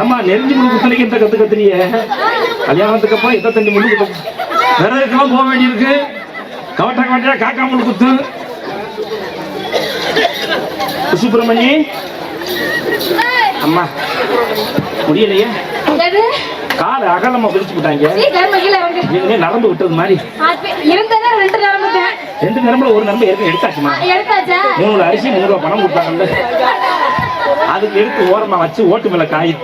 ஏமா நெருஞ்சி முழு குத்தனைக்கு இந்த கத்து கத்துறிய கல்யாணத்துக்கு அப்புறம் எத்த தண்ணி முழு விறகுக்கெல்லாம் போக வேண்டியிருக்கு. கவட்டா கவட்டையா காக்கா முழு குத்து. சுப்பிரமணி அம்மா முடியலையே, காலை அகலமா பிரிச்சு விட்டாங்க. நரம்பு விட்டது மாதிரி ரெண்டு நரம்புல ஒரு நரம்பு எடுத்தாச்சுமா. 3 அரிசி 3 ரூபா பணம் கொடுத்தாங்கல்ல, அதுக்கு எடுத்து ஓரமா வச்சு ஓட்டு மேல காய்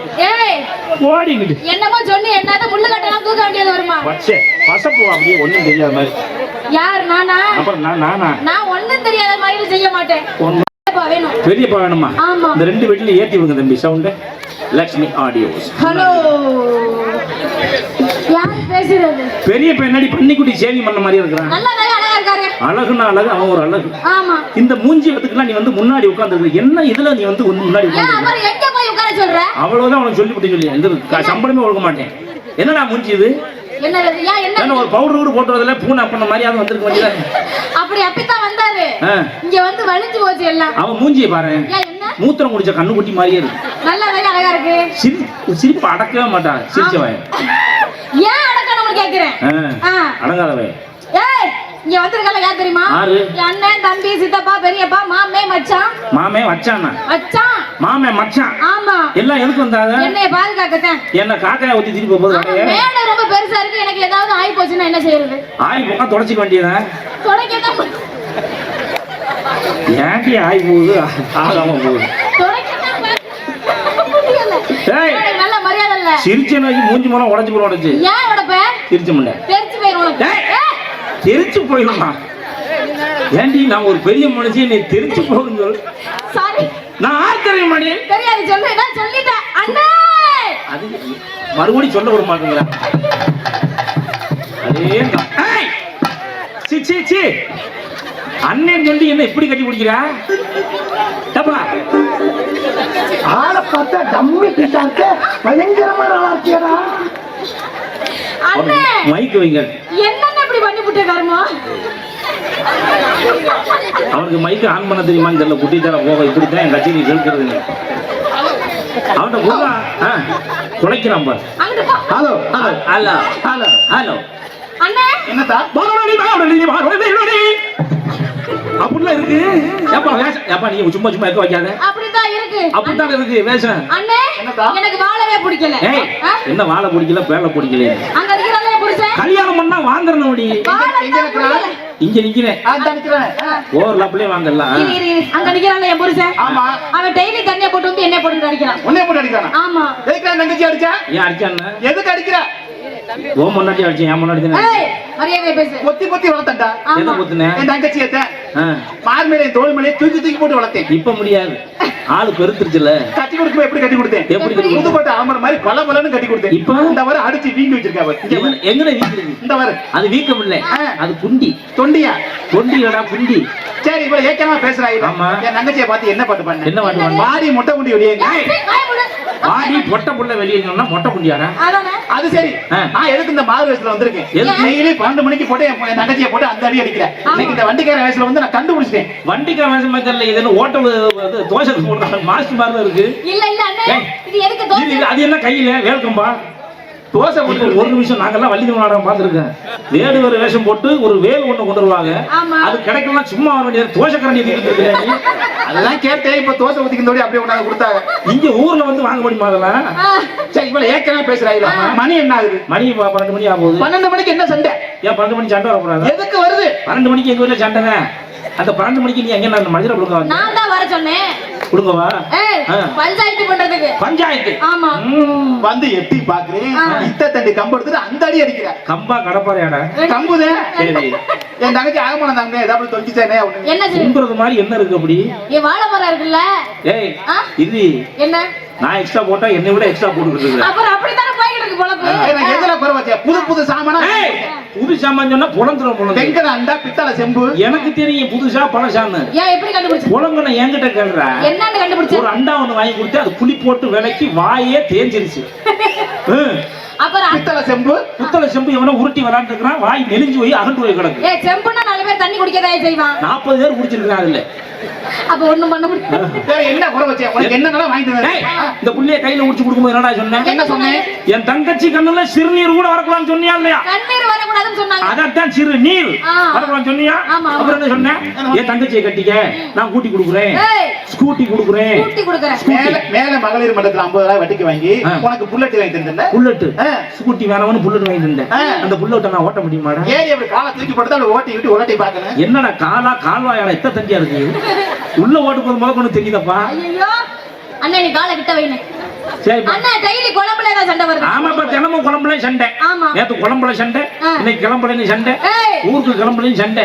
ஓடிக்கிட்டு என்னமோ சொன்னி என்னது முள்ளு கட்டலாம் தூக்க வேண்டியது வருமா வச்சே பசப்பு அப்படியே ஒண்ணும் தெரியாத மாதிரி. யார் நானா? அப்புறம் நான் ஒண்ணும் தெரியாத மாதிரி செய்ய மாட்டேன். பெரியப்பா வேணுமா? இந்த 2 வீட்ல ஏத்தி விடுங்க தம்பி சவுண்ட். லட்சுமி ஆடியோஸ். ஹலோ, யார் பேசுறது? பெரியப்பா என்னடி பன்னிக்குட்டி சேவிங் பண்ண மாதிரி இருக்கறான். நல்லதா அழகா இருக்காரு. அழகுனா அழகு, அவன் ஒரு அழகு. ஆமா. இந்த மூஞ்சி வத்துக்குலாம் நீ வந்து முன்னாடி உட்கார்ந்திருக்க. என்ன இதுல நீ வந்து முன்னாடி உட்கார்ந்திருக்க? அப்புறம் எங்க போய் உட்கார சொல்ற? அவ்வளவுதான் அவனுக்கு சொல்லிவிட்டு சொல்லி இந்த சம்பளமே ஒழுங்க மாட்டேன். என்னடா மூஞ்சி இது? என்ன ஒரு பவுடர் கூட போட்டு வரதுல பூனை பண்ண மாதிரி அது வந்திருக்க வேண்டியதா? அப்படி அப்படித்தான் வந்தாரு. இங்க வந்து வலிஞ்சு போச்சு எல்லாம். அவன் மூஞ்சியை பாரு, மூத்திரம் குடிச்ச கண்ணு குட்டி மாதிரியே இருக்கு. நல்ல அழகா இருக்கு. சிரிப்பு அடக்கவே மாட்டான். சிரிச்சவன் ஏன் அடக்கணும்னு கேக்குறேன். அடங்காதவன். ஏய், இங்க வந்திருக்கல யார் தெரியுமா? அண்ணன், தம்பி, சித்தப்பா, பெரியப்பா, மாமே, மச்சான். மாமே மச்சானா? மச்சான் மாமே மச்சான். ஆமா. எல்லாம் எதுக்கு வந்தாங்க? என்னைய பாதுகாக்கத்தான். என்ன காக்கையா ஊத்தி திருப்பி போகுது? மேடை ரொம்ப பெருசா இருக்கு. எனக்கு ஏதாவது ஆயி போச்சுன்னா என்ன செய்யறது? ஆயி போனா தொடச்சிக்க வேண்டியதா? தொடக்கதான். ஏன்டி ஆயி போகுது ஆகாம போகுது? நல்ல மரியாதை இல்ல. சிரிச்ச நோக்கி மூஞ்சி மூலம் உடஞ்சு போய் உடஞ்சு. ஏன் உடப்ப? சிரிச்ச முண்டை தெரிச்சு போயிரும். தெரிச்சு போயிருமா? ஏண்டி நான் ஒரு பெரிய மனுஷன், நீ தெரிச்சு போகுன்னு சொல்லு. சாரி, நான் ஆர்த்தரை மணி தெரியாது சொல்லு. நான் சொல்லிட்டேன் அண்ணே. அது மறுபடியும் சொல்ல விட மாட்டேங்கிறா. அதே சி சி சி அண்ணன் சொல்லி என்ன இப்படி கட்டி பிடிக்கிறா? தப்பா ஆளை பார்த்தா டம்மி கிட்டாக்க பயங்கரமான வார்த்தையடா. அண்ணே மைக்கு வைங்க. என்னன்னு இப்படி பண்ணி விட்ட கர்மா? அவனுக்கு மைக்கு ஆன் பண்ண தெரியுமான்னு தெரியல. குட்டி தர போக இப்படித்தான் என் கட்சியை கேட்கறது. அவன்கிட்ட போதா குலைக்கிறான் பாரு. அங்கிட்டு போ. Hello hello hello hello hello அண்ணே என்னத்தா அப்படிலாம் இருக்கு. ஏப்பா வேஷம் ஏப்பா நீங்க சும்மா சும்மா இருக்க வைக்காத. அப்படிதான் இருக்கு. அப்படித்தான் இருக்கு வேஷம். அண்ணே என்னத்தா? எனக்கு வாழவே பிடிக்கல. ஏய் என்ன வாழை பிடிக்கல பேலை பிடிக்கல. அங்க இருக்கிறானே புருஷன். கல்யாணம் பண்ணா வாங்கறணும் டி. எங்க நிக்கிறான்? இங்க நிக்கிறேன். அதான் நிக்கிறானே. ஓவர்லாப்லயே வாங்கலாம். இரு அங்க நிக்கிறானே என் புருஷன். ஆமா. அவன் டெய்லி தண்ணிய போட்டு வந்து என்ன போட்டு அடிக்கிறான். உன்னைய போட்டு அடிக்கிறானா? ஆமா. எதுக்கு தங்கச்சி அடிச்சா? ஏன் அடிச்சான்னு? எதுக்கு அடிக்கிற? ஓ முன்னாடி அடிச்சேன் என் முன்னாடி தானே. ஏய் மரியாதை பேசு. பொத்தி பொத்தி வளர்த்தண்டா. எதை பொத்துனே? என் தங்கச்சி ஏத்த மார்மேலே தோல் மேலே தூக்கி தூக்கி போட்டு வளர்த்தேன். இப்ப முடியாது. ஆளு பெருத்துருச்சுல. கட்டி கொடுக்கும் எப்படி கட்டி கொடுத்தேன்? எப்படி கட்டி கொடுத்த? புதுப்பட்ட ஆமர மாதிரி பல பலன்னு கட்டி கொடுத்தேன். இப்ப இந்த வர அடிச்சு வீங்கி வச்சிருக்கா அவ. எங்கட வீக்குது? இந்த வர அது வீக்கம் இல்ல. அது குண்டி. தொண்டியா? தொண்டிலடா குண்டி. சரி இவள ஏக்கமா பேசுறா இவ. ஆமா. என் தங்கச்சியை பார்த்து என்ன பாட்டு பண்ண? என்ன பாட்டு பண்ண? மாடி முட்டை குண்டி வெளியே. வாய் மூடு. வாடி பொட்ட புள்ள வெளிய சொன்னா மொட்டை குண்டியாடா? அதானே. அது சரி. நான் எதுக்கு இந்த மாறு வயசுல வந்திருக்கேன்? எதுக்கு? டெய்லி 12 மணிக்கு போட்டு என் தங்கச்சியை போட்டு அந்த அடி அடிக்கிறேன். இன்னைக்கு இந்த வண்டிக்கார வயசுல வந்து நான் கண்டுபிடிச்சிட்டேன். வண்டிக்கார வேஷம் தெரியல. இது என்ன ஹோட்டல் தோசை போடுறாங்க. மாஸ்டர் மாதிரி இருக்கு. இல்ல அண்ணே ஏய். இது எதுக்கு தோசை? இது அது என்ன கையில வேல்கம்பா? தோசை போட்டு ஒரு நிமிஷம் நாங்கெல்லாம் வள்ளி நாடகம் பார்த்துருக்கேன். வேடு ஒரு வேஷம் போட்டு ஒரு வேல் ஒண்ணு கொண்டு வருவாங்க. ஆமா. அது கிடைக்கலாம் சும்மா வர வேண்டியது. தோசை கரண்டி தூக்கிட்டு அதெல்லாம் கேட்டேன். இப்ப தோசை ஊத்திக்கிந்தோடி அப்படியே கொண்டாந்து கொடுத்தாங்க. இங்க ஊர்ல வந்து வாங்க முடியுமா அதெல்லாம்? சரி இவள ஏக்கமா பேசுறா இவ. மணி என்ன ஆகுது? மணி 12 மணி ஆகுது. 12 மணிக்கு என்ன சண்டை? ஏன் 12 மணி சண்டை வரக்கூடாது? எதுக்கு வருது? 12 மணிக்கு எங்க வீட்டுல சண்டைங்க. அந்த 12 மணிக்கு நீ எங்க நான் மனிதரை கொடுங்க நான் தான் வர சொன்னேன். கொடுங்கவா? ஏய் பஞ்சாயத்து பண்றதுக்கு. பஞ்சாயத்து. ஆமா. வந்து எட்டி பாக்குறேன். இத்த தண்டி கம்பு எடுத்துட்டு அந்த அடி அடிக்கிற. கம்பா கடப்பாறையாடா? கம்புதே. சரி. என் தங்கச்சி ஆகமான தாங்க ஏதாவது தொலைச்சிட்டேனே அப்படின்னு. என்ன செய்ய? கும்புறது மாதிரி என்ன இருக்கு அப்படி? ஏ வாழை மரம் இருக்குல்ல? ஏய் இது என்ன? நான் எக்ஸ்ட்ரா போட்டா என்னை விட எக்ஸ்ட்ரா போட்டுக்கிட்டு இருக்கேன். அப்புறம் அப்படித்தானே போயிட்டு இருக்கு பொழப்பு. எனக்கு எதுல குறைவாச்சியா? புது புது சாமானா? ஏய் புது சாமான் சொன்னா புலந்துரும் புலந்து. வெங்கல அண்டா பித்தளை செம்பு. எனக்கு தெரியும் புதுசா பழசான்னு. ஏன் எப்படி கண்டுபிடிச்ச? புலங்கன என்கிட்ட கேக்குறா. என்னன்னு கண்டுபிடிச்ச? ஒரு அண்டா ஒண்ணு வாங்கி கொடுத்து அது புளி போட்டு விலைக்கு வாயே தேஞ்சிருச்சு. அப்புறம் பித்தளை செம்பு. புத்தள செம்பு இவனை உருட்டி விளாண்டு இருக்கிறான். வாய் நெலிஞ்சு போய் அகண்டு போய் கிடக்கு. ஏ செம்புன்னா 4 பேர் தண்ணி குடிக்கதா செய்வான். 40 பேர் குடிச்சிருக்கான் அதுல. அப்ப ஒண்ணும் பண்ண முடியாது. வேற என்ன குறைவாச்சியா? உனக்கு என்னென்னலாம் வாங்கிட்டு வந்தேன்? ஏய், இந்த புள்ளைய கையில உடிச்சு கொடுக்கும்போது என்னடா சொன்னேன்? என்ன சொன்னேன்? என் தங்கச்சி கண்ணுல சிறுநீர் கூட வரக்கூடாதுன்னு சொன்னியா இல்லையா? கண்ணீர் வரக்கூடாதுன்னு சொன்னாங்க. அதான் சிறுநீர் வரக்கூடாதுன்னு சொன்னியா? ஆமா. அப்புறம் என்ன சொன்னேன்? என் தங்கச்சியை கட்டிக்க நான் கூட்டி கொடுக்குறேன். ஏய் ஸ்கூட்டி கொடுக்குறேன். கூட்டி கொடுக்கறேன். மேல மகளிர் மன்றத்துல 50,000 வட்டிக்கு வாங்கி உனக்கு புல்லட் வாங்கி தந்தேன்ல. புல்லட் ஸ்கூட்டி வேணவனு புல்லட் வாங்கி தந்தேன். அந்த புல்லட்டை நான் ஓட்ட முடியுமாடா? ஏறி அப்படி காலை தூக்கி போட்டு அப்படி ஓட்டி விட்டு உலட்டி பார்க்கணும். என்னடா காலா கால்வாயாடா எத்த தண்டியா இருக்கு. உள்ள ஓட்டு போது முதல் கொண்டு தெரியுதப்பா. ஐயோ அண்ணா நீ காலை கிட்ட வைனே. சரி அண்ணா டெய்லி குழம்புல ஏதாவது சண்டை வருது. ஆமாப்பா தினமும் குழம்புல சண்டை. ஆமா. நேத்து குழம்புல சண்டை, இன்னைக்கு கிளம்புல சண்டை, ஏய் ஊருக்கு கிளம்புல சண்டை.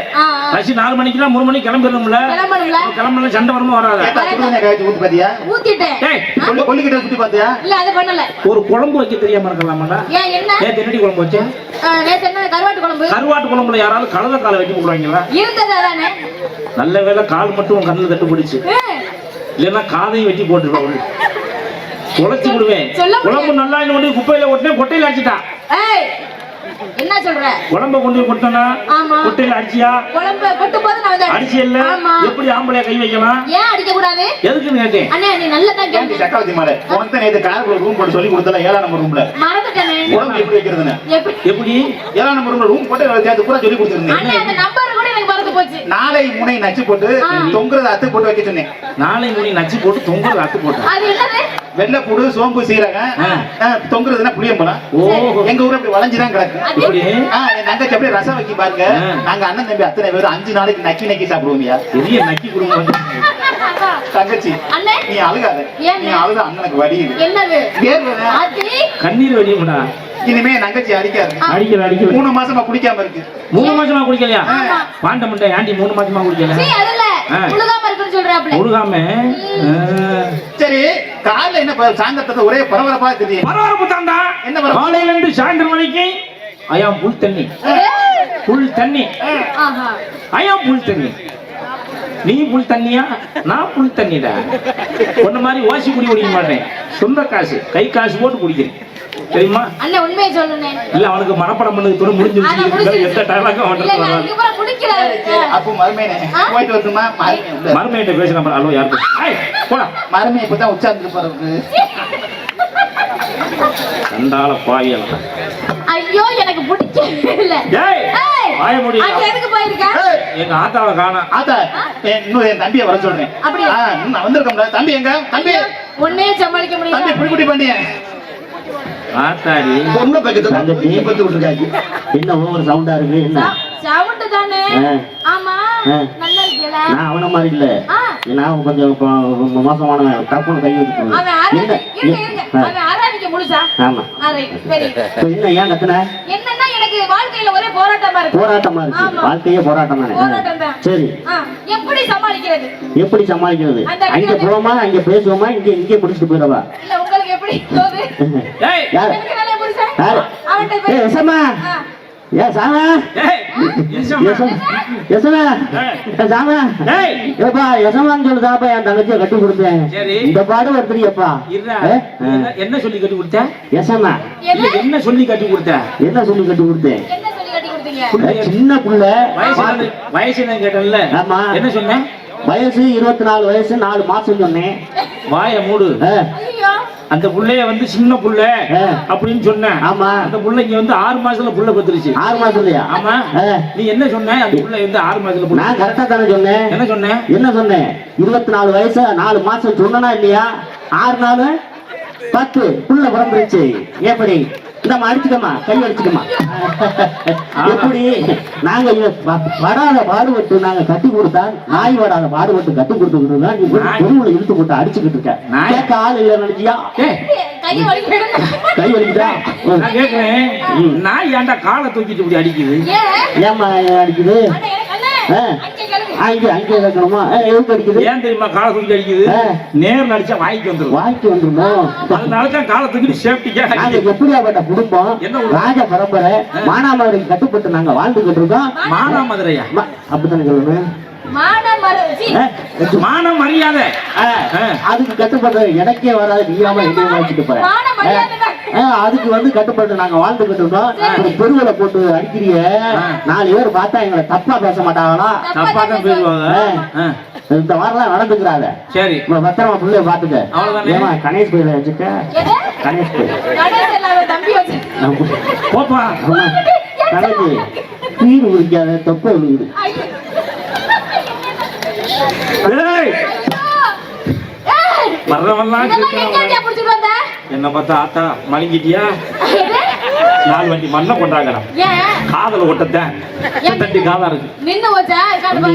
பசி 4 மணிக்குலாம் 3 மணிக்கு கிளம்பிடணும்ல. கிளம்பணும்ல. கிளம்புல சண்டை வருமா வராதா? சுடுதண்ணி காய்ச்சி ஊத்தி பாத்தியா? ஊத்திட்டேன். ஏய் கொல்லிக்கிட்ட சுத்தி பாத்தியா? இல்ல அது பண்ணல. ஒரு குழம்பு வைக்க தெரியாம இருக்கலாமாடா? ஏன் என்ன? நேத்து என்னடி குழம்பு வச்ச? நேத்து என்ன கருவாட்டு குழம்பு? கருவாட்டு குழம்புல யாராவது கழுத காலை வெட்டி போடுவாங்களா? இருந்தது அதானே. நல்ல வேளை கால் மட்டும் உன் கண்ணுல தட்டு பிடிச்சு. இல்லைன்னா காதையும் வெட்டி போட்டுருவாங்க. குழச்சி விடுவேன். குழம்பு நல்லா கொண்டு குப்பையில ஓட்டினேன். கொட்டையில அடிச்சுட்டா. ஏய் என்ன சொல்ற? குழம்ப கொண்டு கொட்டனா? ஆமா. கொட்டையில அடிச்சியா? குழம்பு கொட்டும் போது நான் வந்து அடிச்சு இல்ல. எப்படி ஆம்பளைய கை வைக்கலாம்? ஏன் அடிக்க கூடாது? எதுக்குன்னு கேட்டேன். அண்ணே நீ நல்லா தான் கேண்டி கேட்ட. சக்காவதி மாடு உனக்கு நேத்து காருக்குள்ள ரூம் போட்டு சொல்லி கொடுத்தல 7ஆம் நம்பர் ரூம்ல. மறந்துட்டேனே. குழம்பு எப்படி வைக்கிறதுன்னு. எப்படி? 7ஆம் நம்பர் ரூம்ல ரூம் போட்டு சேர்த்து பூரா சொல்லி கொடுத்திருந்தேன். அண்ணே அந்த நம்பர் கூட எனக்கு மறந்து போச்சு. நாளை முனை நச்சு போட்டு தொங்குறத அத்து போட்டு வைக்க சொன்னேன். நாளை முடி நச்சு போட்டு தொங்குறது அத்து போட்டேன். அது என்னது? வெள்ளைப்பூடு சோம்பு சீரகம் தொங்குறதுன்னா புளியம்பழம். ஓஹோ எங்க ஊர் அப்படி வளைஞ்சுதான் கிடக்கு. இப்படி என் தங்கச்சி அப்படியே ரசம் வைக்க பாருங்க. நாங்க அண்ணன் தம்பி அத்தனை பேரும் 5 நாளைக்கு நக்கி நக்கி சாப்பிடுவோம்யா. பெரிய நக்கி குடும்பம். தங்கச்சி அண்ணே நீ அழுகாத. நீ அழுத அண்ணனுக்கு வடியுது. என்னது? வேர்வை. ஆத்தி கண்ணீர் வெளியும்டா. இனிமே நங்கச்சி அடிக்காது. அடிக்கல 3 மாசமா குடிக்காம இருக்கு. 3 மாசமா குடிக்கலையா? பாண்ட முட்டை ஆண்டி 3 மாசமா குடிக்கல. சீ அதல்ல முழுகாம இருக்குன்னு சொல்றாப்ல. முழுகாம. சரி காலைல என்ன சாயந்தரத்துல ஒரே பரபரப்பா தெரியும். பரபரப்பு தாண்டா. என்ன பரபரப்பு? காலையில இருந்து சாயந்தரம் வரைக்கும் ஐயாம் புல் தண்ணி. புல் தண்ணி. ஆஹா ஐயாம் புல் தண்ணி. நீ புல் தண்ணியா நான் புல் தண்ணிடா. ஒன்ன மாதிரி ஓசி குடிக்க மாட்டேன். சொந்த காசு கை காசு போட்டு குடிக்கிறேன் தெரியுமா? அண்ணே உண்மையை சொல்லுனே. இல்ல அவனுக்கு மனப்படம் பண்ணது கூட முடிஞ்சிருச்சு. எந்த டயலாக் அவன்கிட்ட வராது. இதுக்கு அப்புறம் குடிக்கிறாரு. அப்போ மருமையனே போயிட்டு வரட்டுமா? மருமையிட்ட பேசுற மாதிரி ஹலோ யாரு போடா. மருமையை இப்பதான் உட்கார்ந்து போறது. கண்டால பாவியல. ஐயோ எனக்கு பிடிக்கவே இல்ல. டேய் வாய மூடி. அங்க எதுக்கு போயிருக்க? எங்க ஆத்தாவை காணோம். ஆத்தா இன்னும் என் தம்பியை வர சொல்றேன். அப்படியே நான் வந்திருக்கேன்ல. தம்பி எங்க? தம்பி உன்னையே சமாளிக்க முடியல. தம்பி புடிக்குடி பண்ணிய ஆத்தாடி பொண்ணு பக்கத்துல தங்கச்சி பத்து விட்டுருக்காங்க. என்ன ஓவர் சவுண்டா இருக்கு? என்ன சவுண்ட் தானே? ஆமா நல்லா இருக்கல. நான் அவன மாதிரி இல்ல. நான் கொஞ்சம் மோசமானவன். டப்புன்னு கை வச்சுக்கணும். அவன் ஆராதிக்க முழுசா? ஆமா சரி. என்ன ஏன் கத்துன? என்னன்னா எனக்கு வாழ்க்கையில ஒரே போராட்டமா இருக்கு. போராட்டமா இருக்கு. வாழ்க்கையே போராட்டம் தானே. சரி எப்படி சமாளிக்கிறது? எப்படி சமாளிக்கிறது? அங்க போவோமா அங்க பேசுவோமா இங்க முடிச்சுட்டு போயிடவா? இல்ல உங்களுக்கு எப்படி தோது? எனக்கு நல்ல புருஷன். அவன்கிட்ட ஏய் எசமா ஏ சாமா ஏய் எசமா சாமா ஏப்பா எசமான்னு சொல்லு சாப்பா. என் தங்கச்சியை கட்டி கொடுத்தேன். இந்த பாடு வருதுரியப்பா. என்ன சொல்லி கட்டி கொடுத்த? எசமா என்ன சொல்லி கட்டி கொடுத்த? என்ன சொல்லி கட்டி கொடுத்தேன்? என்ன சொல்லி கட்டி கொடுத்தீங்க? சின்ன புள்ள வயசு என்ன கேட்டல? ஆமா என்ன சொன்ன? வயசு 24 வயசு 4 மாசம் சொன்னேன். வாய மூடு. அந்த புள்ளைய வந்து சின்ன புள்ள அப்படின்னு சொன்னேன். ஆமா அந்த புள்ளைங்க வந்து 6 மாசத்துல புள்ள பத்துருச்சு. 6 மாசத்துலயா? ஆமா. நீ என்ன சொன்ன? அந்த புள்ள வந்து 6 மாசத்துல புள்ள. நான் கரெக்டா தானே சொன்னேன். என்ன சொன்னேன்? என்ன சொன்னேன்? 24 வயசு 4 மாசம் சொன்னா இல்லையா? 6 நாள் 10 புள்ள பிறந்துருச்சு. எப்படி நம்ம அடிச்சுக்கமா கை அடிச்சுக்கமா? எப்படி நாங்க வராத பாடுபட்டு நாங்க கட்டி கொடுத்தா நாய் வராத பாடுபட்டு கட்டி கொடுத்துக்கிட்டு தான் நீ பொருளை இழுத்து போட்டு அடிச்சுக்கிட்டு இருக்க. கேட்க ஆள் இல்ல நினைச்சியா? கை வலிக்குதா? நான் கேக்குறேன் நாய் ஏன்டா காலை தூக்கிட்டு இப்படி அடிக்குது? ஏமா அடிக்குது? அங்கே வைக்கணுமா? எதுக்கு அடிக்குது? ஏன் தெரியுமா காலை தூக்கிட்டு அடிக்குது? நேர்ல அடிச்சா வாய்க்கு வந்துடும். வாய்க்கு வந்துடும். அதனாலதான் காலை தூக்கிட்டு சேஃப்டிக்கா. நாங்க எப்படியாப்பட்ட குடும்பம், ராஜ பரம்பரை, மானாமதுரைக்கு கட்டுப்பட்டு நாங்க வாழ்ந்துகிட்டு இருக்கோம். மானாமதுரையா? அப்படித்தானே சொல்லணும். மான மரியாதை அதுக்கு கட்டுப்பட்டு எனக்கே வராது. நீயாம என்னைய வச்சுட்டு போற. அதுக்கு வந்து கட்டுப்பட்டு நாங்க வாழ்ந்துகிட்டு இருக்கோம். பெருவில போட்டு அடிக்கிறிய 4 பேர் பார்த்தா எங்களை தப்பா பேச மாட்டாங்களா? தப்பா தான் பேசுவாங்க. இந்த மாதிரிலாம் நடந்துக்கிறாங்க. சரி பத்திரமா பிள்ளைய பாத்துக்க. ஏமா கணேஷ் கோயில வச்சுக்க. கணேஷ் கோயில் போப்பா. கணக்கு தீர் குடிக்காத தொப்பை விழுகுது. என்ன பார்த்தா ஆத்தா மலிங்கிட்டியா? 4 வண்டி மண்ணை கொண்டாங்கடா. காதல ஓட்டத்தான் தட்டி காதா இருக்கு.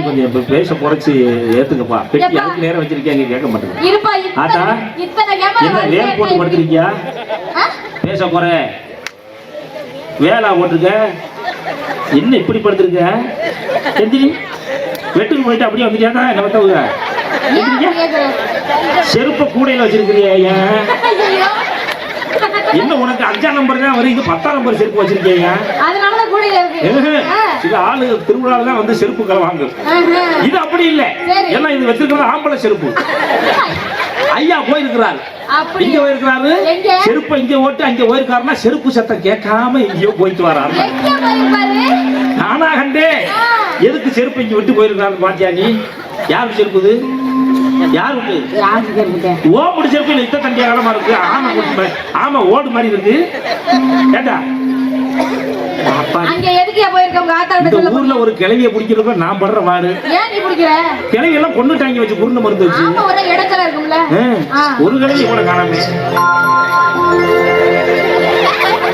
கொஞ்சம் பேச குறைச்சு ஏத்துக்கப்பா. பெட்டி அதுக்கு நேரம் வச்சிருக்கியா? கேட்க மாட்டேங்க. ஆத்தா என்ன வேல் போட்டு படுத்திருக்கியா? பேச குறை வேலா போட்டிருக்க. என்ன இப்படி படுத்திருக்க? எந்திரி வெட்டுக்கு போயிட்டு அப்படியே வந்துட்டியா? என்ன பார்த்தா செருப்ப கூடையில வச்சிருக்கிறியா? என்ன உனக்கு 5ஆம் நம்பர் தான் வரும், இது 10ஆம் நம்பர் செருப்பு வச்சிருக்கீங்க. இது ஆளு திருவிழால தான் வந்து செருப்புகளை வாங்கு. இது அப்படி இல்ல. ஏன்னா இது வச்சிருக்கிறது ஆம்பளை செருப்பு. ஐயா போயிருக்கிறாரு, இங்க போயிருக்கிறாரு. செருப்பை இங்க ஓட்டு அங்க போயிருக்காருன்னா செருப்பு சத்தம் கேட்காம எங்கேயோ போயிட்டு வராரு. நானா கண்டே எதுக்கு செருப்பு இங்க விட்டு போயிருக்காரு பாத்தியா? நீ யாரு செருப்புது? யாருக்கு ஓ முடிச்சிருப்பு இத்த தண்டிய காலமா இருக்கு. ஆமா ஓடு மாதிரி இருக்கு. கேட்டா ஊர்ல ஒரு கிளவிய பிடிக்கிறப்ப நான் படுற பாடு. கிளவி எல்லாம் கொண்டுட்டாங்க வச்சு குருண மருந்து வச்சு. ஒரு கிளவி கூட காணாம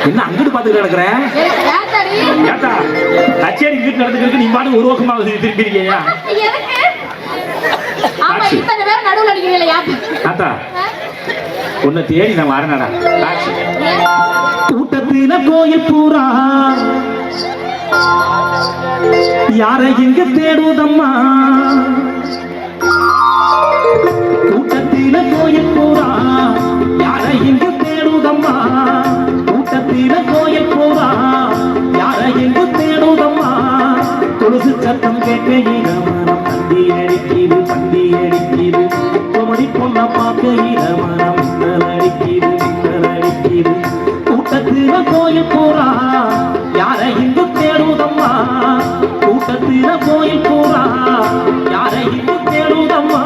என்ன அங்கிட்டு பாத்துட்டு கிடக்குற? கேட்டா கச்சேரி வீட்டு நடந்துருக்கு. நீ பாட்டு ஒரு பக்கமா திருப்பி இருக்கியா? உன்னை தேடி நான் வரேனடா. கூட்டத்தில கோயில் பூரா யாரை இங்க தேடுதம்மா? கூட்டத்தில கோயில் பூரா யாரை இங்க தேடுதம்மா? கூட்டத்தில கோயில் பூரா யாரை இங்க தேடுதம்மா? துளசி சத்தம் கேட்க பந்தி அடிக்குது பந்தி அடிக்குது குமரி பொண்ண பார்க்கையில மனம் அடிக்குது அடிக்குது கூட்டத்தில கோயில் போறா யாரை இங்கு தேடுதம்மா கூட்டத்தில கோயில் போறா யாரை இங்கு தேடுதம்மா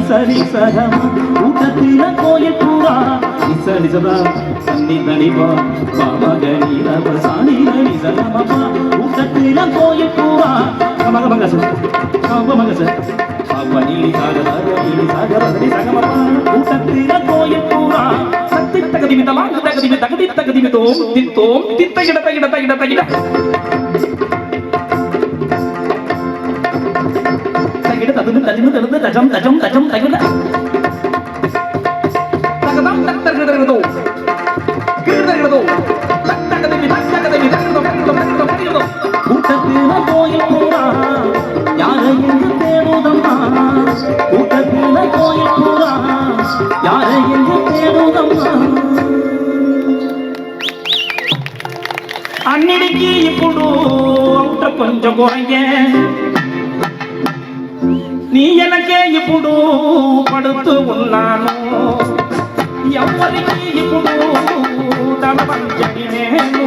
சரி சகமா கூட்டத்தில கோயில் பூரா சரி சதா சன்னி தனிபா பாபா கணி ரப சாணி நனி சகமபா கூட்டத்தில கோயில் பூரா மக மக ச மக ச பாபா நீலி சாகர நீலி சாகர சரி சகமபா கூட்டத்தில கோயில் பூரா சத்தி தகதி மிதலாம் தகதி மிதோம் தித்தோம் தித்த கிட தஜம் தஜம் தஜம் தகிட தகதம் தத்தகிடதோ கிடதோ தத்தகதி தத்தகிடதோ கூட்டத்தில கோயில் பூரா யாரை என்று தேடுதம்மா கூட்டத்தில கோயில் பூரா யாரை என்று தேடுதம்மா அன்னிடிக்கு ఇప్పుడు అవుట కొంచెం కోరంగే నీ ఎనకే ఇప్పుడు పడుతూ ఉన్నాను ఎవరికి ఇప్పుడు తల వంచని నేను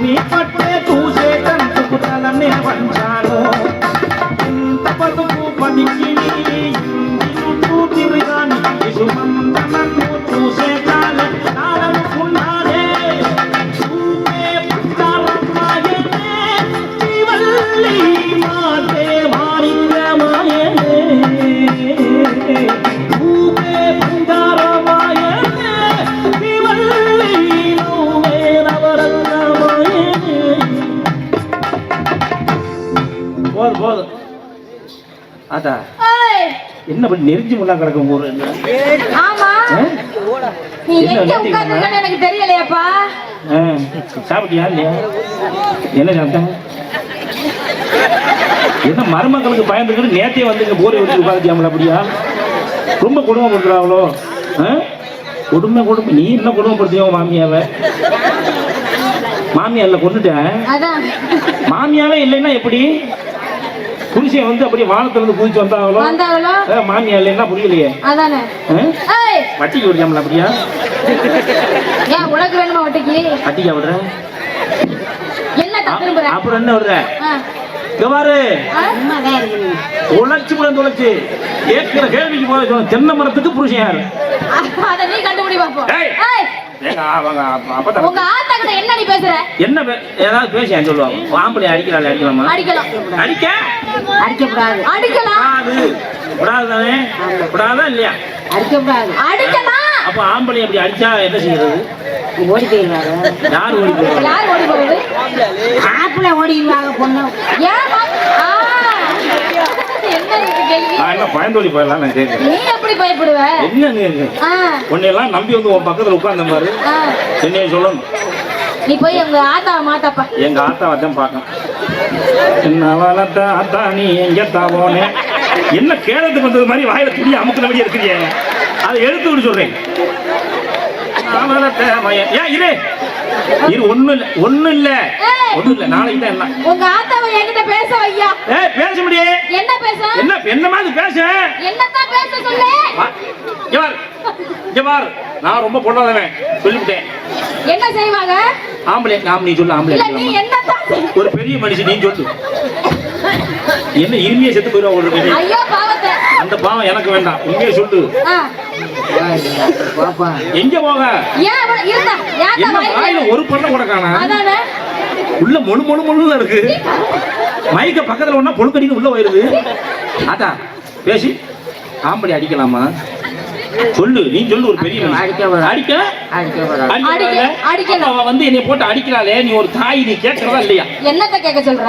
నీ పట్టే చూసేటందుకు తలనే వంచాను ఇంత బతుకు పనికి చుట్టూ తిరిగాని ఇసుమంత నన్ను చూసే కాలనుకున్నానే చూపే పట్టాలమ్మాయే వల్లి మాటే போதும் அதா என்ன பண்ணி நெருஞ்சி முன்னா கிடக்கும் போற ஆமா நீ எங்க உட்கார்ந்திருக்கன்னு எனக்கு தெரியலையாப்பா சாப்பிட்டியா இல்லையா என்ன சாப்பிட்டேன் என்ன மருமக்களுக்கு பயந்துக்கிட்டு நேத்தே வந்து போரை வச்சு உட்காந்துட்டியாமல அப்படியா ரொம்ப கொடுமைப்படுத்துறாங்களோ கொடுமை நீ என்ன கொடுமைப்படுத்தியோ மாமியாவை மாமியார்ல கொண்டுட்டேன் மாமியாவே இல்லைன்னா எப்படி புருஷன் வந்து அப்படியே வானத்துல இருந்து குதிச்சு வந்தாங்களோ மாமியா இல்லைன்னா புரியலையே அதானே வட்டிக்கு விடுறாங்களா அப்படியா ஏன் உனக்கு வேணுமா வட்டிக்கா விடுற என்ன அப்புறம் என்ன விடுற பாரு உழைச்சு கூட தொலைச்சு கேட்கிற கேள்விக்கு போல சொல்ல தென்னை மரத்துக்கு புருஷன் யாரு அத நீ கண்டுபிடி பாப்போம் உங்க ஆத்தா கிட்ட என்ன நீ பேசுற என்ன ஏதாவது பேசியான்னு சொல்லுவாங்க ஆம்பளை அடிக்கலாமா அடிக்க கூடாது அடிக்கலாம் கூடாதுதானே கூடாதா இல்லையா அடிக்கலாம் அப்ப ஆம்பளை அப்படி அடிச்சா என்ன செய்யறது ஓடி போயிருவாரு யார் ஓடி போறது ஆப்பிள ஓடிடுவாங்க பொண்ணு பயந்தோடி போயிடலாம் நீ எப்படி பயப்படுவ என்ன உன்னையெல்லாம் நம்பி வந்து உன் பக்கத்துல உட்கார்ந்த மாதிரி என்னைய சொல்லணும் நீ போய் எங்க ஆத்தா மாத்தாப்பா எங்க ஆத்தாவை தான் பார்க்கணும் என்ன வளர்த்த ஆத்தா நீ எங்கத்தா போனே என்ன கேரளத்துக்கு வந்தது மாதிரி வாயில துணி அமுக்குனபடி இருக்கிறீங்க அதை எடுத்து விட சொல்றேன் ஒண்ணு இல்ல நாளைக்கு தான் என்ன உங்க ஆத்தாவை என்கிட்ட பேச வையா பேச முடியாது என்ன பேச என்ன மாதிரி பேச என்னத்தான் பேச சொல்லு இங்க பாரு, நான் ரொம்ப பொண்ணாதவன் சொல்லிவிட்டேன். என்ன செய்வாங்க? ஆம்பளை நீ சொல்லு. ஆம்பளை இல்ல நீ என்னதான் ஒரு பெரிய மனுஷன் நீ சொல்லு. என்ன இருமையை செத்து போயிடுவா ஒரு ஐயோ பாவத்தை. அந்த பாவம் எனக்கு வேண்டாம், உண்மையை சொல்லு. எங்க போக? என்ன வாயில ஒரு பண்ண கூட காணா? உள்ள மொழு மொழு மொழுன்னு இருக்கு. மைக்க பக்கத்துல ஒண்ணா பொழுக்கடின்னு உள்ள போயிருது. அதான் பேசி ஆம்பளை அடிக்கலாமா சொல்லு, நீ சொல்லு. ஒரு பெரிய அடிக்க அவ வந்து என்னை போட்டு அடிக்கிறாளே, நீ ஒரு தாய், நீ கேட்கறதா இல்லையா? என்னத்த கேட்க சொல்ற?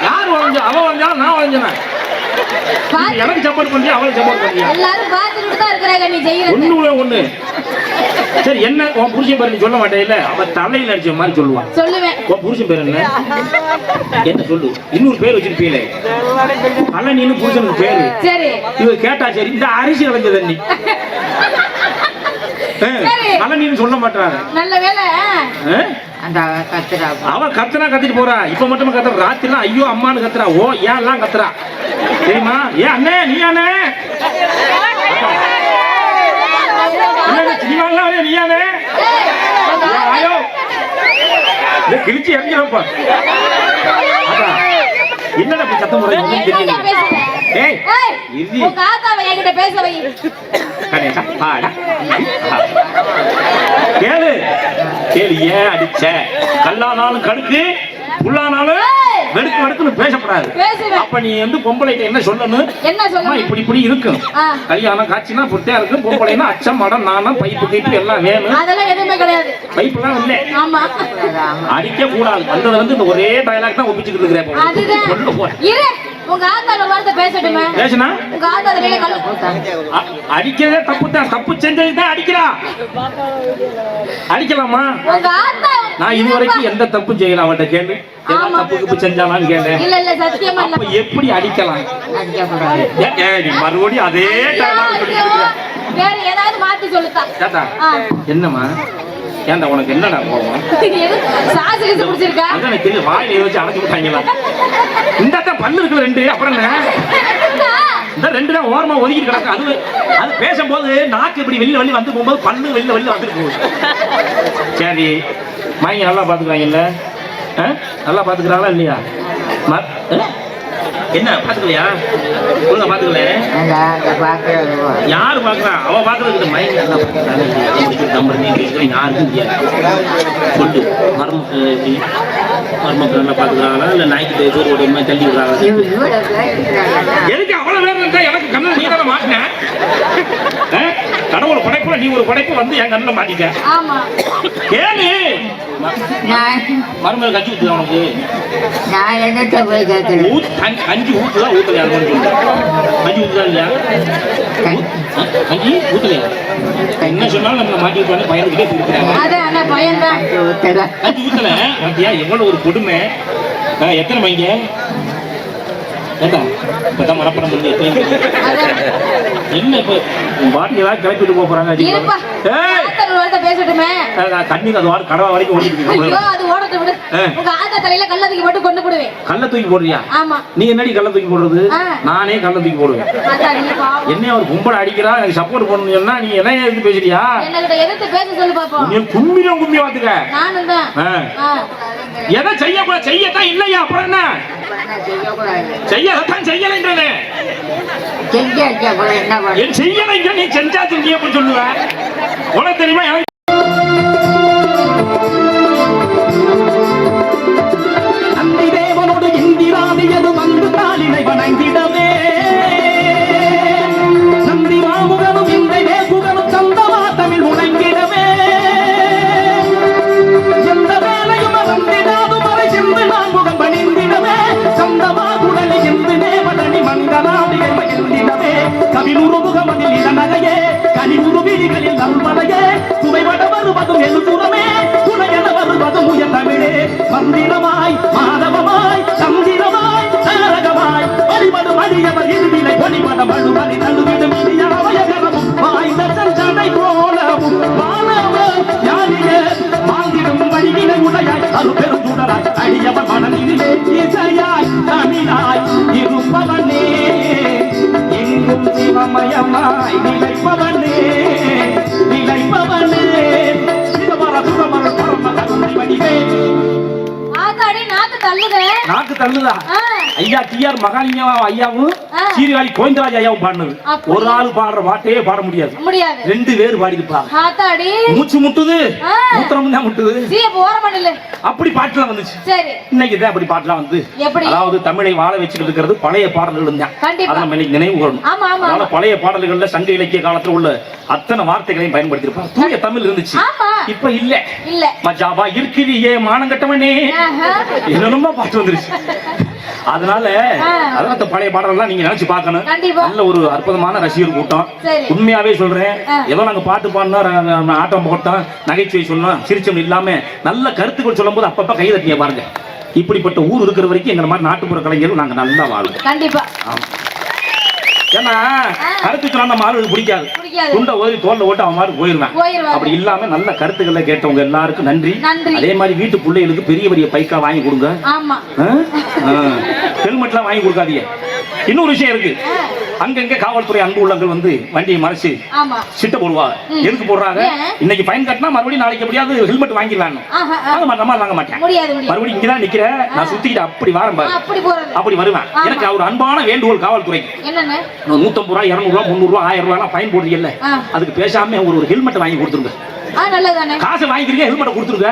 யார் வளைஞ்சா? அவ வளைஞ்சா நான் வளைஞ்சனா? எனக்கு சப்போர்ட் பண்றியா அவளுக்கு சப்போர்ட் பண்றியா? எல்லாரும் பார்த்துட்டு தான் இருக்கறாங்க நீ செய்யறது. ஒண்ணு சரி, என்ன உன் புருஷன் பேர் நீ சொல்ல மாட்டேல? அவ தலையில அடிச்ச மாதிரி சொல்லுவான். சொல்லுவேன். உன் புருஷன் பேர் என்ன? என்ன சொல்லு. இன்னொரு பேர் வச்சிருப்பீங்களே பழனின்னு புருஷனுக்கு பேரு. சரி இவ கேட்டா சரி, இந்த அரிசி விளைஞ்ச தண்ணி பழனின்னு சொல்ல மாட்டாங்க. நல்ல வேலை அவ கத்துறா, கத்திட்டு போறா. இப்ப மட்டும் கத்துற, ராத்திரி ஐயோ அம்மான்னு கத்துறா. ஓ ஏன் எல்லாம் கத்துறா தெரியுமா? ஏன் அண்ணே நீ அண்ணே நீயானே கிழிச்சு இறங்கிடப்பா. என்னடா சத்தம் கேளு கேளு. ஏன் அடிச்ச? கல்லானாலும் கடுக்கு, புல்லானாலும் வெடுக்கு வெடுக்குன்னு பேசப்படாது. அப்ப நீ வந்து பொம்பளைக்கு என்ன சொல்லணும்? இப்படி இப்படி இருக்கும். கல்யாணம் காட்சினா புத்தியா இருக்கும். பொம்பளைனா அச்சம் மடம் நாணம் பைப்பு கைப்பு எல்லாம் வேணும். அதெல்லாம் எதுவுமே கிடையாது. பைப்பு எல்லாம் இல்ல. அடிக்க கூடாது. வந்தது வந்து இந்த ஒரே டயலாக் தான் ஒப்பிச்சுக்கிட்டு இருக்கிறேன். உங்க ஆத்தால வார்த்தை பேசட்டுமே. பேசுனா உங்க ஆத்தால மேல அடிக்கிறதே தப்பு தான். தப்பு செஞ்சதுதான் அடிக்கிறா. அடிக்கலாமா? உங்க ஆத்தா நான் இதுவரைக்கும் எந்த தப்பு செய்யல. அவட்ட கேளு, ஏதாவது தப்பு செஞ்சாலான்னு கேளு. இல்ல இல்ல சத்தியமா இல்ல. எப்படி அடிக்கலாம்? நீ மறுபடியும் அதே வேற ஏதாவது மாத்தி சொல்லுதா? என்னம்மா ஏன்டா உனக்கு என்னடா போவோம்? சாசிலிஸ் குடிச்சிருக்கா? அதான் தெரியும். வாயில வச்சு அடைச்சு விட்டாங்களா? இந்த தான் பல்லு இருக்குல ரெண்டு. அப்புறம் என்ன இந்த ரெண்டு தான் ஓரமா ஒதுக்கி கிடக்கு. அது பேசும்போது நாக்கு இப்படி வெளியில வெளில வந்து போகும்போது பல்லு வெளியில வெளில வந்துட்டு போகுது. சரி மாங்க நல்லா பாத்துக்கிறாங்கல்ல? நல்லா பாத்துக்கிறாங்களா இல்லையா? என்ன பாத்துக்கலையா? ஒழுங்கா பாத்துக்கல. யாரு பாக்குறா? அவ பாக்குறது மயங்க யாருக்கும் சொல்லு. மருமக்கள் நல்லா பாத்துக்கிறாங்களா இல்ல நாய்க்கு சோறு மாதிரி தள்ளி விடுறாங்க? எதுக்கு அவ்வளவு வேற இருந்தா எனக்கு கண்ணு நீ தானே மாட்டின? கடவுள் படைப்புல நீ ஒரு படைப்பு வந்து என் கண்ணில் மாட்டிக்க. கேளு. மருமகள் கஞ்சி ஊத்துதா உனக்கு? கஞ்சி ஊத்துதா ஊத்தலையா? கஞ்சி ஊத்துதா இல்லையா? கஞ்சி ஊத்தலையா? என்ன சொன்னாலும் நம்மள மாட்டிட்டு பயந்துக்கிட்டே இருக்கிறாங்க. கஞ்சி ஊத்தல பாத்தியா? எவ்வளவு ஒரு கொடுமை. எத்தனை மைங்க இப்பதான் மனப்படம் முடிஞ்சு என்ன இப்ப பாட்டியா கிளப்பிட்டு போறாங்க. பேசட்டுமே தண்ணீர் அது கடவா வரைக்கும் ஓடிட்டு கல்ல தூக்கி போட்டு கொண்டு போடுவேன். கல்ல தூக்கி போடுறியா? ஆமா. நீ என்னடி கல்ல தூக்கி போடுறது? நானே கல்ல தூக்கி போடுவேன். என்ன ஒரு கும்பல அடிக்கிறா எனக்கு சப்போர்ட் பண்ணணும் சொன்னா நீ என்ன எதிர்த்து பேசுறியா? எதிர்த்து பேச சொல்லு பாப்போம். நீ கும்பிடும் கும்பி வாத்துக்க. நானும் தான். எதை செய்யக்கூடாது செய்யத்தான் இல்லையா? அப்புறம் என்ன செய்யத்தான் செய்யலைன்றே. செய்யலைங்க நீ செஞ்சா செஞ்சு எப்படி சொல்லுவ? உனக்கு தெரியுமா? அன்னை தேவனோடு இந்திராதியது வந்து தாளினை வணங்கிடவே நந்தி மாமுகனும் இன்றை வேகுகனும் சந்தமா தமிழ் உணங்கிடவே எந்த வேலையும் வந்திடாதும் வரை சென்று நான் முகம் பணிந்திடவே சந்தமா குடலை என்று தேவனி மங்களாடியை மகிழ்ந்திடவே கவிழுறு முகமதில் இளநகையே கனிவுறு விழிகளில் நல்மலையே சுவை நாக்கு தள்ளுதா ஐயா டிஆர் மகாலிங்கம் ஐயாவும் சீர்காழி கோவிந்தராஜ் ஐயாவும் பாடினது. ஒரு ஆள் பாடுற பாட்டையே பாட முடியாது, 2 பேர் பாடிருப்பாங்க. மூச்சு முட்டுது, மூத்திரம் தான் முட்டுது, அப்படி பாட்டுலாம் வந்துச்சு. இன்னைக்கு தான் அப்படி பாட்டுலாம் வந்து, அதாவது தமிழை வாழ வச்சுட்டு இருக்கிறது பழைய பாடல்கள் தான். அதை நம்ம இன்னைக்கு நினைவு கூறணும். அதனால பழைய பாடல்கள்ல சங்க இலக்கிய காலத்துல உள்ள அத்தனை வார்த்தைகளையும் பயன்படுத்திருப்பாங்க. தூய தமிழ் இருந்துச்சு, இப்ப இல்ல. மஜாவா இருக்கிறியே மானங்கட்டவனே என்னென்னமோ பாட்டு வந்துருச்சு. அதனால அதான் பழைய பாடலாம் நீங்க நினைச்சு பார்க்கணும். நல்ல ஒரு அற்புதமான ரசிகர் கூட்டம். உண்மையாவே சொல்றேன், ஏதோ நாங்க பாட்டு பாடினோம், ஆட்டம் போட்டோம், நகைச்சுவை சொன்னோம், சிரிச்சம் இல்லாம நல்ல கருத்துக்கள் சொல்லும் போது அப்பப்ப கை தட்டிய பாருங்க. இப்படிப்பட்ட ஊர் இருக்கிற வரைக்கும் எங்க மாதிரி நாட்டுப்புற கலைஞர்கள் நாங்க நல்லா வாழும். கண்டிப்பா. ஏன்னா கருத்து சொன்னா நம்ம ஆளுகளுக்கு பிடிக்காது, துண்டை ஓதி தோல்ல ஓட்டு அவன் மாதிரி போயிருவேன். அப்படி இல்லாம நல்ல கருத்துக்களை கேட்டவங்க எல்லாருக்கும் நன்றி. அதே மாதிரி வீட்டு பிள்ளைகளுக்கு பெரிய பெரிய பைக்கா வாங்கி கொடுங்க, ஹெல்மெட்லாம் வாங்கி கொடுக்காதீங்க. இன்னொரு விஷயம் இருக்கு, அங்கங்க காவல்துறை அன்பு உள்ளங்கள் வந்து வண்டியை மறைச்சு சிட்ட போடுவாங்க. எதுக்கு போடுறாங்க? இன்னைக்கு ஃபைன் கட்டினா மறுபடியும் நாளைக்கு எப்படியாவது ஹெல்மெட் வாங்கிடலாம். வாங்க மாட்டேன், மறுபடியும் இங்கதான் நிக்கிறேன், நான் சுத்திக்கிட்டு அப்படி வாரம் பாரு, அப்படி வருவேன். எனக்கு ஒரு அன்பான வேண்டுகோள் காவல்துறைக்கு, 150 ரூபாய் 200 ரூபாய் 300 ரூபாய் 1000 ரூபாய் ஃபைன் போடுறீங்கல்ல, அதுக்கு பேசாம ஒரு ஹெல்மெட் வாங்கி கொடுத்துருங்க. காசு வாங்கிக்கிறீங்க, ஹெல்மெட் கொடுத்துருங்க.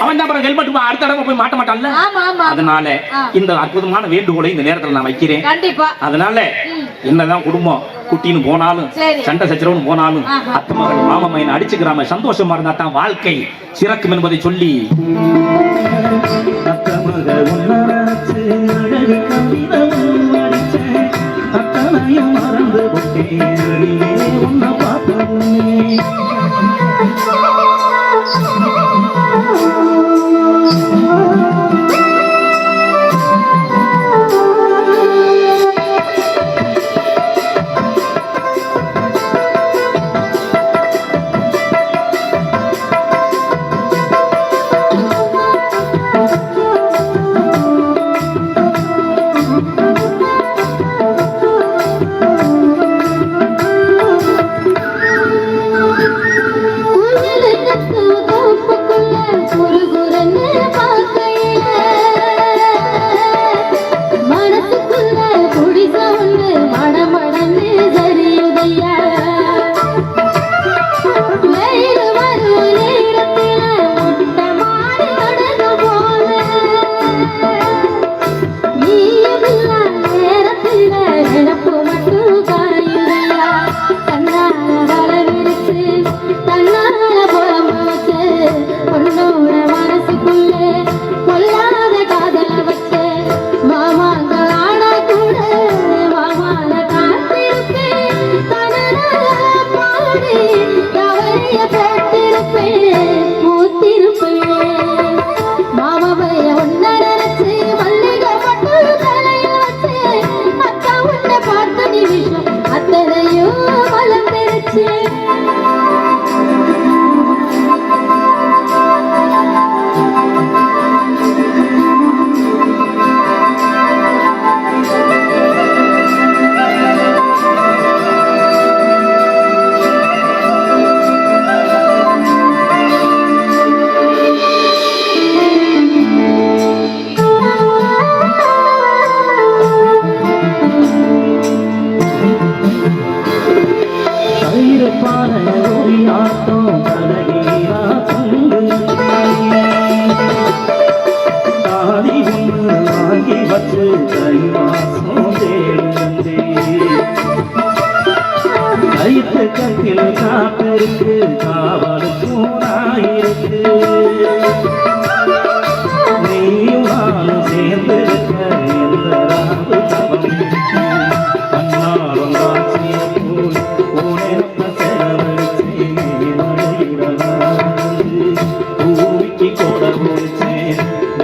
அவன் தான் ஹெல்மெட் அடுத்த தடவை போய் மாட்ட மாட்டான்ல. அதனால இந்த அற்புதமான வேண்டுகோளை இந்த நேரத்தில் நான் வைக்கிறேன். அதனால என்னதான் குடும்பம் குட்டின்னு போனாலும், சண்டை சச்சரவுன்னு போனாலும், அத்தை மகள் மாமா மகன் அடிச்சுக்கிறாம சந்தோஷமா இருந்தா தான் வாழ்க்கை சிறக்கும் என்பதை சொல்லி மறந்து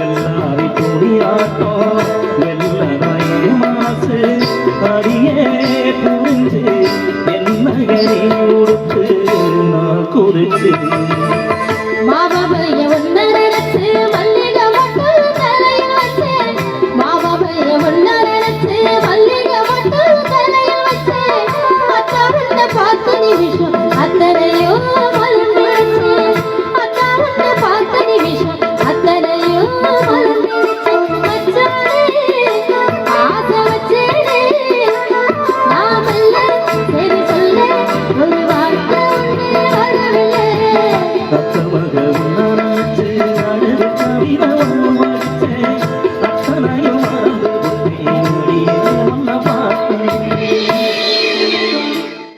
எல்லாரை கொடியாட்டோம்